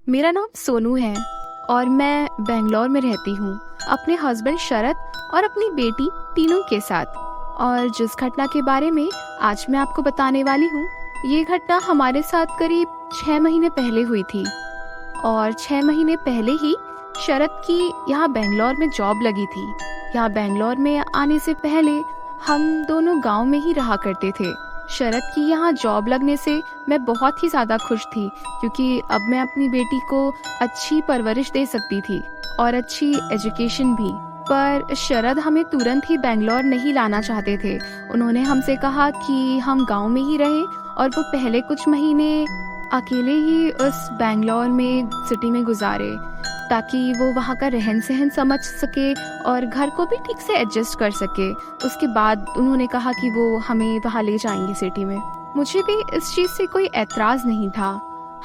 मेरा नाम सोनू है और मैं बेंगलोर में रहती हूँ अपने हस्बैंड शरद और अपनी बेटी टीनू के साथ। और जिस घटना के बारे में आज मैं आपको बताने वाली हूँ, ये घटना हमारे साथ करीब 6 महीने पहले हुई थी। और 6 महीने पहले ही शरद की यहाँ बेंगलोर में जॉब लगी थी। यहाँ बेंगलोर में आने से पहले हम दोनों गांव में ही रहा करते थे। शरद की यहाँ जॉब लगने से मैं बहुत ही ज़्यादा खुश थी, क्योंकि अब मैं अपनी बेटी को अच्छी परवरिश दे सकती थी और अच्छी एजुकेशन भी। पर शरद हमें तुरंत ही बेंगलोर नहीं लाना चाहते थे। उन्होंने हमसे कहा कि हम गांव में ही रहें और वो पहले कुछ महीने अकेले ही उस बेंगलोर में सिटी में गुजारे, ताकि वो वहाँ का रहन सहन समझ सके और घर को भी ठीक से एडजस्ट कर सके। उसके बाद उन्होंने कहा कि वो हमें वहाँ ले जाएंगे सिटी में। मुझे भी इस चीज़ से कोई एतराज़ नहीं था।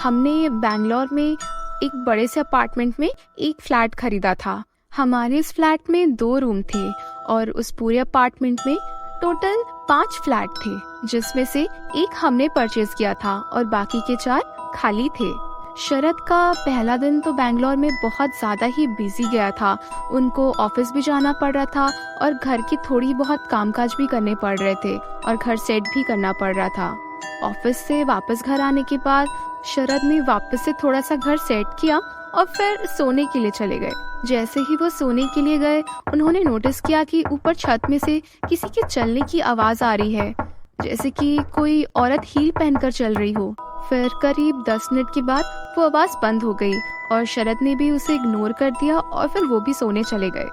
हमने बेंगलोर में एक बड़े से अपार्टमेंट में एक फ्लैट खरीदा था। हमारे इस फ्लैट में 2 रूम थे और उस पूरे अपार्टमेंट में टोटल 5 फ्लैट थे, जिसमें से एक हमने परचेज किया था और बाकी के 4 खाली थे। शरद का पहला दिन तो बेंगलोर में बहुत ज़्यादा ही बिजी गया था। उनको ऑफिस भी जाना पड़ रहा था और घर की थोड़ी बहुत कामकाज भी करने पड़ रहे थे और घर सेट भी करना पड़ रहा था। ऑफिस से वापस घर आने के बाद शरद ने वापस से थोड़ा सा घर सेट किया और फिर सोने के लिए चले गए। जैसे ही वो सोने के लिए गए, उन्होंने नोटिस किया कि ऊपर छत में से किसी के चलने की आवाज़ आ रही है, जैसे कि कोई औरत हील पहनकर चल रही हो। फिर करीब 10 मिनट के बाद वो आवाज़ बंद हो गई और शरद ने भी उसे इग्नोर कर दिया और फिर वो भी सोने चले गए।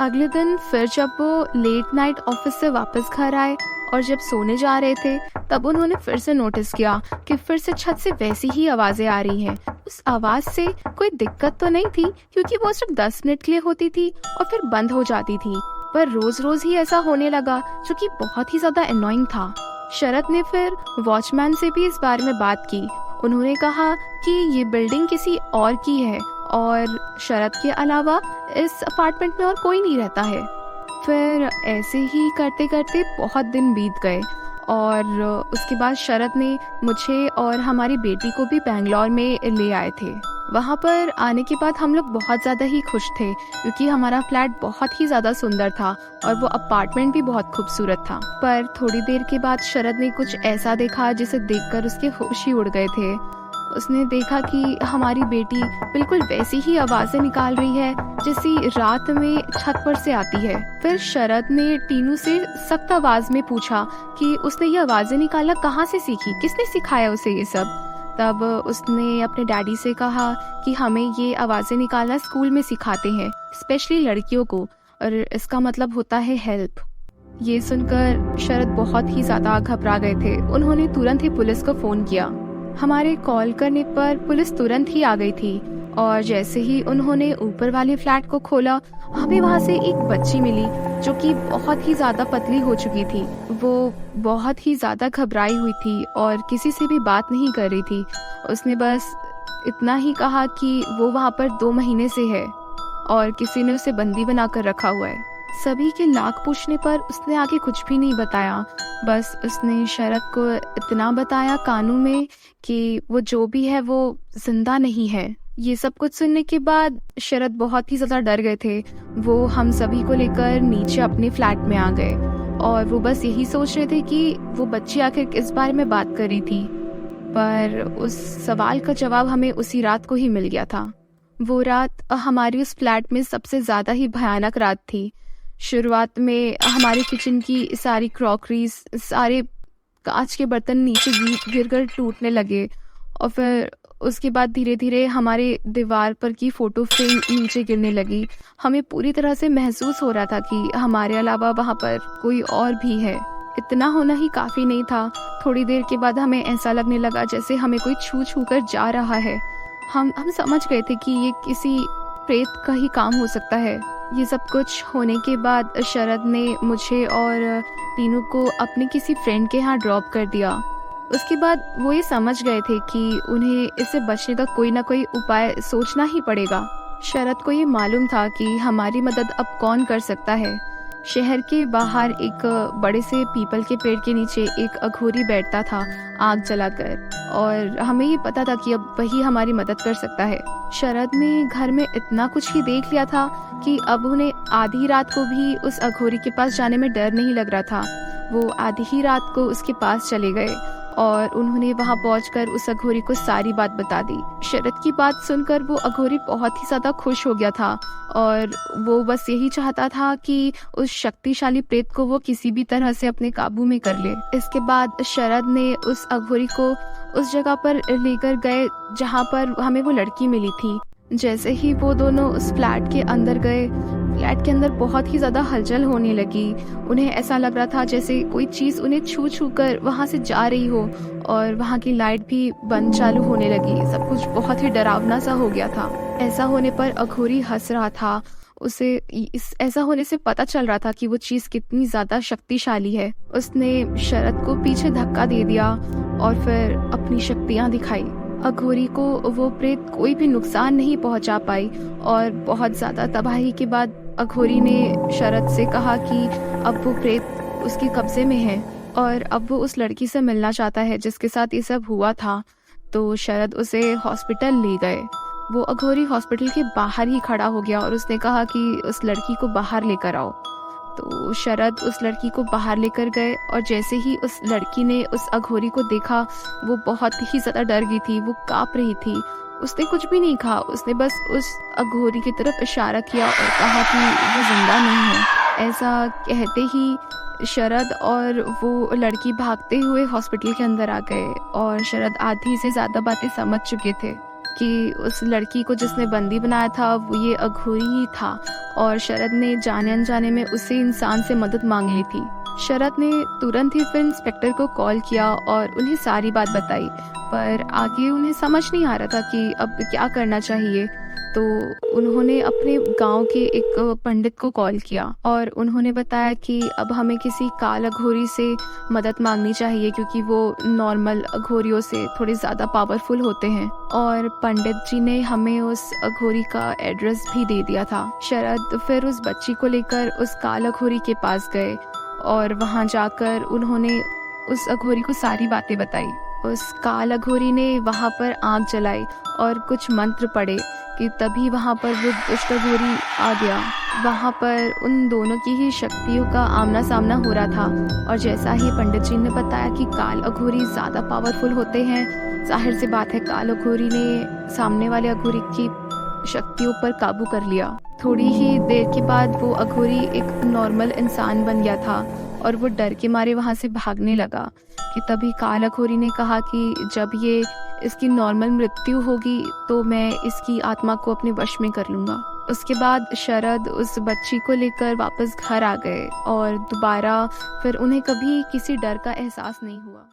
अगले दिन फिर जब वो लेट नाइट ऑफिस से वापस घर आए और जब सोने जा रहे थे, तब उन्होंने फिर से नोटिस किया कि फिर से छत से वैसी ही आवाज़ें आ रही हैं। उस आवाज़ से कोई दिक्कत तो नहीं थी, क्योंकि वो सिर्फ 10 मिनट के लिए होती थी और फिर बंद हो जाती थी, पर रोज रोज ही ऐसा होने लगा, जो कि बहुत ही ज़्यादा एनोइंग था। शरद ने फिर वॉचमैन से भी इस बारे में बात की। उन्होंने कहा कि ये बिल्डिंग किसी और की है और शरद के अलावा इस अपार्टमेंट में और कोई नहीं रहता है। फिर ऐसे ही करते करते बहुत दिन बीत गए और उसके बाद शरद ने मुझे और हमारी बेटी को भी बेंगलोर में ले आए थे। वहाँ पर आने के बाद हम लोग बहुत ज़्यादा ही खुश थे, क्योंकि हमारा फ्लैट बहुत ही ज़्यादा सुंदर था और वो अपार्टमेंट भी बहुत खूबसूरत था। पर थोड़ी देर के बाद शरद ने कुछ ऐसा देखा जिसे देखकर उसके होश ही उड़ गए थे। उसने देखा कि हमारी बेटी बिल्कुल वैसी ही आवाज़ें निकाल रही है जैसी रात में छत पर से आती है। फिर शरद ने टीनू से सख्त आवाज़ में पूछा कि उसने ये आवाज़ें निकालना कहाँ से सीखी, किसने सिखाया उसे ये सब। तब उसने अपने डैडी से कहा कि हमें ये आवाज़ें निकालना स्कूल में सिखाते हैं, स्पेशली लड़कियों को, और इसका मतलब होता है हेल्प। ये सुनकर शरद बहुत ही ज़्यादा घबरा गए थे। उन्होंने तुरंत ही पुलिस को फ़ोन किया। हमारे कॉल करने पर पुलिस तुरंत ही आ गई थी और जैसे ही उन्होंने ऊपर वाले फ्लैट को खोला, हमें वहाँ से एक बच्ची मिली जो कि बहुत ही ज़्यादा पतली हो चुकी थी। वो बहुत ही ज़्यादा घबराई हुई थी और किसी से भी बात नहीं कर रही थी। उसने बस इतना ही कहा कि वो वहाँ पर 2 महीने से है और किसी ने उसे बंदी बनाकर रखा हुआ है। सभी के लाख पूछने पर उसने आगे कुछ भी नहीं बताया। बस उसने शरद को इतना बताया कानों में कि वो जो भी है वो जिंदा नहीं है। ये सब कुछ सुनने के बाद शरद बहुत ही ज़्यादा डर गए थे। वो हम सभी को लेकर नीचे अपने फ्लैट में आ गए और वो बस यही सोच रहे थे कि वो बच्ची आखिर किस बारे में बात कर रही थी। पर उस सवाल का जवाब हमें उसी रात को ही मिल गया था। वो रात हमारी उस फ्लैट में सबसे ज़्यादा ही भयानक रात थी। शुरुआत में हमारे किचन की सारी क्रॉकरीज, सारे कांच के बर्तन नीचे गिर कर टूटने लगे और फिर उसके बाद धीरे धीरे हमारे दीवार पर की फ़ोटो फ्रेम नीचे गिरने लगी। हमें पूरी तरह से महसूस हो रहा था कि हमारे अलावा वहाँ पर कोई और भी है। इतना होना ही काफ़ी नहीं था। थोड़ी देर के बाद हमें ऐसा लगने लगा जैसे हमें कोई छू छू कर जा रहा है। हम समझ गए थे कि ये किसी प्रेत का ही काम हो सकता है। ये सब कुछ होने के बाद शरद ने मुझे और टीनू को अपने किसी फ्रेंड के यहाँ ड्रॉप कर दिया। उसके बाद वो ये समझ गए थे कि उन्हें इससे बचने का कोई ना कोई उपाय सोचना ही पड़ेगा। शरद को ये मालूम था कि हमारी मदद अब कौन कर सकता है। शहर के बाहर एक बड़े से पीपल के पेड़ के नीचे एक अघोरी बैठता था आग जलाकर, और हमें ये पता था कि अब वही हमारी मदद कर सकता है। शरद ने घर में इतना कुछ ही देख लिया था कि अब उन्हें आधी रात को भी उस अघोरी के पास जाने में डर नहीं लग रहा था। वो आधी ही रात को उसके पास चले गए और उन्होंने वहां पहुंचकर उस अघोरी को सारी बात बता दी। शरद की बात सुनकर वो अघोरी बहुत ही ज्यादा खुश हो गया था और वो बस यही चाहता था कि उस शक्तिशाली प्रेत को वो किसी भी तरह से अपने काबू में कर ले। इसके बाद शरद ने उस अघोरी को उस जगह पर लेकर गए जहाँ पर हमें वो लड़की मिली थी। जैसे ही वो दोनों उस फ्लैट के अंदर गए, फ्लैट के अंदर बहुत ही ज्यादा हलचल होने लगी। उन्हें ऐसा लग रहा था जैसे कोई चीज उन्हें छू छू कर वहां से जा रही हो, और वहां की लाइट भी बंद चालू होने लगी। सब कुछ बहुत ही डरावना सा हो गया था। ऐसा होने पर अघोरी हंस रहा था। उसे ऐसा होने से पता चल रहा था कि वो चीज कितनी ज्यादा शक्तिशाली है। उसने शरद को पीछे धक्का दे दिया और फिर अपनी शक्तियां दिखाई। अघोरी को वो प्रेत कोई भी नुकसान नहीं पहुंचा पाई, और बहुत ज्यादा तबाही के बाद अघोरी ने शरद से कहा कि अब वो प्रेत उसके कब्जे में है और अब वो उस लड़की से मिलना चाहता है जिसके साथ ये सब हुआ था। तो शरद उसे हॉस्पिटल ले गए। वो अघोरी हॉस्पिटल के बाहर ही खड़ा हो गया और उसने कहा कि उस लड़की को बाहर लेकर आओ। तो शरद उस लड़की को बाहर लेकर गए, और जैसे ही उस लड़की ने उस अघोरी को देखा वो बहुत ही ज्यादा डर गई थी। वो कांप रही थी। उसने कुछ भी नहीं कहा, उसने बस उस अघोरी की तरफ इशारा किया और कहा कि वो जिंदा नहीं है। ऐसा कहते ही शरद और वो लड़की भागते हुए हॉस्पिटल के अंदर आ गए, और शरद आधी से ज्यादा बातें समझ चुके थे कि उस लड़की को जिसने बंदी बनाया था वो ये अघोरी ही था, और शरद ने जाने अनजाने में उसी इंसान से मदद मांग ली थी। शरद ने तुरंत ही फिर इंस्पेक्टर को कॉल किया और उन्हें सारी बात बताई, पर आगे उन्हें समझ नहीं आ रहा था कि अब क्या करना चाहिए। तो उन्होंने अपने गांव के एक पंडित को कॉल किया और उन्होंने बताया कि अब हमें किसी काल अघोरी से मदद मांगनी चाहिए, क्योंकि वो नॉर्मल अघोरियों से थोड़े ज़्यादा पावरफुल होते हैं। और पंडित जी ने हमें उस अघोरी का एड्रेस भी दे दिया था। शरद फिर उस बच्ची को लेकर उस काल अघोरी के पास गए, और वहाँ जाकर उन्होंने उस अघोरी को सारी बातें बताई। उस काल अघोरी ने वहाँ पर आग जलाई और कुछ मंत्र पढ़े कि तभी वहाँ पर वो दुष्ट अघोरी आ गया। वहाँ पर उन दोनों की ही शक्तियों का आमना सामना हो रहा था, और जैसा ही पंडित जी ने बताया कि काल अघोरी ज़्यादा पावरफुल होते हैं, जाहिर सी बात है काल अघोरी ने सामने वाले अघोरी की शक्तियों पर काबू कर लिया। थोड़ी ही देर के बाद वो अघोरी एक नॉर्मल इंसान बन गया था, और वो डर के मारे वहाँ से भागने लगा। कि तभी काल अघोरी ने कहा कि जब ये इसकी नॉर्मल मृत्यु होगी तो मैं इसकी आत्मा को अपने वश में कर लूँगा। उसके बाद शरद उस बच्ची को लेकर वापस घर आ गए, और दोबारा फिर उन्हें कभी किसी डर का एहसास नहीं हुआ।